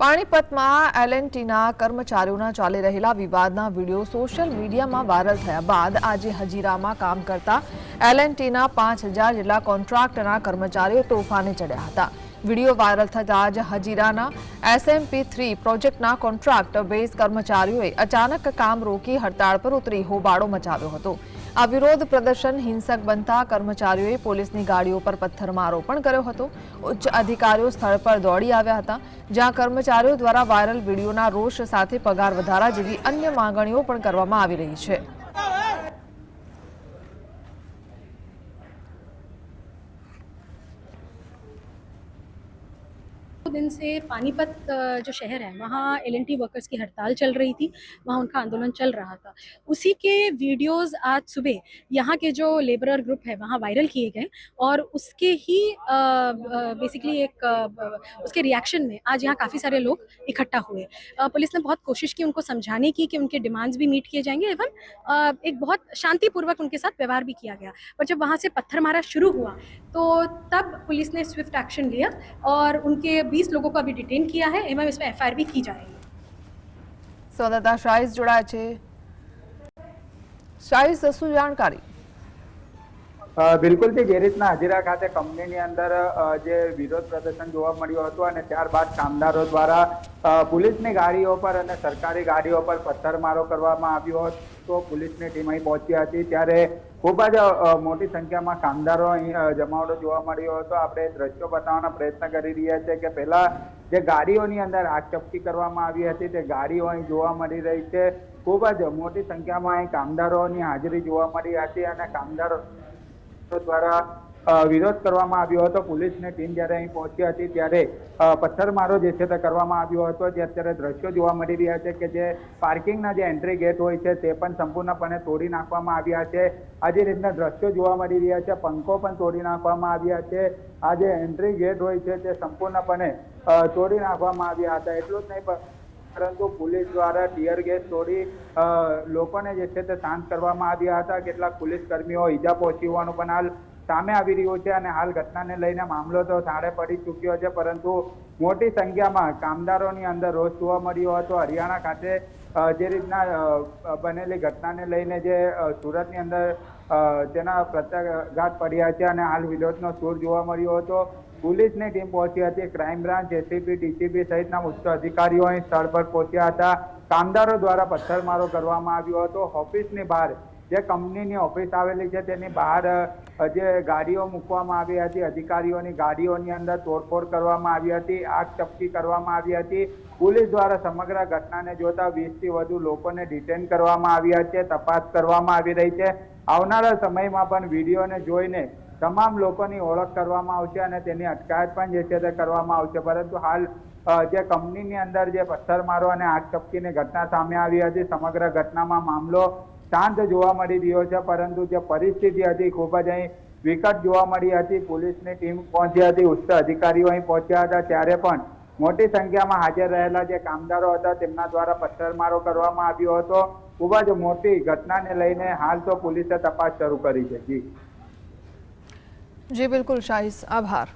પાણીપતમાં એલએનટીના કર્મચારીઓના ચાલી રહેલા વિવાદના વિડીયો સોશિયલ મીડિયામાં વાયરલ થયા બાદ આજે હજીરામાં કામ કરતા એલએનટીના 5000 જેટલા કોન્ટ્રાક્ટના કર્મચારીઓ તોફાને ચડ્યા હતા। વિડીયો વાયરલ થતાં જ હજીરાના SMP3 પ્રોજેક્ટના કોન્ટ્રાક્ટ બેઝ કર્મચારીઓએ અચાનક કામ રોકી હડતાળ પર ઉતરી હોબાળો મચાવ્યો હતો। આ વિરોધ પ્રદર્શન હિંસક બનતા કર્મચારીઓએ પોલીસની ગાડીઓ પર પથ્થરમારો પણ કર્યો હતો। ઉચ્ચ અધિકારીઓ સ્થળ પર દોડી આવ્યા હતા, જ્યાં કર્મચારીઓ દ્વારા વાયરલ વિડીયોના રોષ સાથે પગાર વધારા જેવી અન્ય માંગણીઓ પણ કરવામાં આવી રહી છે। दिन से पानीपत जो शहर है वहाँ एलएनटी वर्कर्स की हड़ताल चल रही थी, वहाँ उनका आंदोलन चल रहा था। उसी के वीडियोस आज सुबह यहाँ के जो लेबरर ग्रुप है वहाँ वायरल किए गए और उसके ही बेसिकली उसके रिएक्शन में आज यहाँ काफ़ी सारे लोग इकट्ठा हुए। पुलिस ने बहुत कोशिश की उनको समझाने की कि उनके डिमांड्स भी मीट किए जाएंगे एवं एक बहुत शांतिपूर्वक उनके साथ व्यवहार भी किया गया। पर जब वहाँ से पत्थर मारा शुरू हुआ तो तब पुलिस ने स्विफ्ट एक्शन लिया और उनके 20 लोगों को अभी डिटेन किया है एवं इसमें एफआईआर भी की जा रही है। संवाददाता शाहिद जोड़ा छे। शाहिद, શું જાણકારી? બિલકુલ જે રીતના હજીરા ખાતે કંપનીની અંદર જે વિરોધ પ્રદર્શન જોવા મળ્યું હતું અને ત્યારબાદ કામદારો દ્વારા પોલીસની ગાડીઓ પર અને સરકારી ગાડીઓ પર પથ્થરમારો કરવામાં આવ્યો હતો। પોલીસની ટીમ અહીં પહોંચી હતી ત્યારે ખૂબ જ મોટી સંખ્યામાં કામદારો અહીં જમાવડો જોવા મળ્યો હતો। આપણે દ્રશ્યો બતાવવાનો પ્રયત્ન કરી રહ્યા છીએ કે પહેલા જે ગાડીઓની અંદર આગ ચપટી કરવામાં આવી હતી તે ગાડીઓ અહીં જોવા મળી રહી છે। ખૂબ જ મોટી સંખ્યામાં અહીં કામદારોની હાજરી જોવા મળી હતી અને કામદારો દ્વારા વિરોધ કરવામાં આવ્યો હતો। પોલીસની ટીમ જ્યારે અહીં પહોંચી હતી ત્યારે પથ્થરમારો જે છે તે કરવામાં આવ્યો હતો। જે અત્યારે દ્રશ્યો જોવા મળી રહ્યા છે કે જે પાર્કિંગના જે એન્ટ્રી ગેટ હોય છે તે પણ સંપૂર્ણપણે તોડી નાખવામાં આવ્યા છે। આ જે રીતના દ્રશ્યો જોવા મળી રહ્યા છે, પંખો પણ તોડી નાખવામાં આવ્યા છે। આ જે એન્ટ્રી ગેટ હોય છે તે સંપૂર્ણપણે તોડી નાખવામાં આવ્યા હતા। એટલું જ નહીં પરંતુ પોલીસ દ્વારા ટીયર ગેસ છોડી લોકોને જે છે તે શાંત કરવામાં આવ્યા હતા। કેટલાક પોલીસ કર્મીઓ ઈજા પહોંચી હોવાનું પણ હાલ સામે આવી રહ્યું છે અને હાલ ઘટનાને લઈને મામલો તો થાળે પડી ચૂક્યો છે, પરંતુ મોટી સંખ્યામાં કામદારોની અંદર રોષ જોવા મળ્યો હતો। હરિયાણા ખાતે જે રીતના બનેલી ઘટનાને લઈને જે સુરતની અંદર તેના પ્રત્યાઘાત પડ્યા છે અને હાલ વિરોધનો સૂર જોવા મળ્યો હતો। પોલીસની ટીમ પહોંચી હતી, ક્રાઇમ બ્રાન્ચ, એસીપી, ડીસીપી સહિતના ઉચ્ચ અધિકારીઓ અહીં સ્થળ પર પહોંચ્યા હતા। કામદારો દ્વારા પથ્થરમારો કરવામાં આવ્યો હતો। ઓફિસની બહાર જે કંપનીની ઓફિસ આવેલી છે તેની બહાર જે ગાડીઓ મૂકવામાં આવી હતી, અધિકારીઓની ગાડીઓની અંદર તોડફોડ કરવામાં આવી હતી, આગ ચપટી કરવામાં આવી હતી। પોલીસ દ્વારા સમગ્ર ઘટનાને જોતા 20થી વધુ લોકોને ડિટેન કરવામાં આવ્યા છે, તપાસ કરવામાં આવી રહી છે। આવનારા સમયમાં પણ વિડીયોને જોઈને તમામ લોકોની ઓળખ કરવામાં આવશે અને તેની અટકાયત પણ જે છે તે કરવામાં આવશે। પરંતુ હાલ જે કંપનીની અંદર જે પથ્થરમારો અને આગ ચપટીની ઘટના સામે આવી હતી, સમગ્ર ઘટનામાં મામલો શાંત જોવા મળી રહ્યો છે, પરંતુ જે પરિસ્થિતિ હતી ખૂબ જ અહીં વિકટ જોવા મળી હતી। પોલીસની ટીમ પહોંચી હતી, ઉચ્ચ અધિકારીઓ અહીં પહોંચ્યા હતા ત્યારે પણ મોટી સંખ્યામાં હાજર રહેલા જે કામદારો હતા તેમના દ્વારા પથ્થરમારો કરવામાં આવ્યો હતો। ખૂબ જ મોટી ઘટનાને લઈને હાલ તો પોલીસે તપાસ શરૂ કરી છે। જી બિલકુલ શાહિદ, આભાર।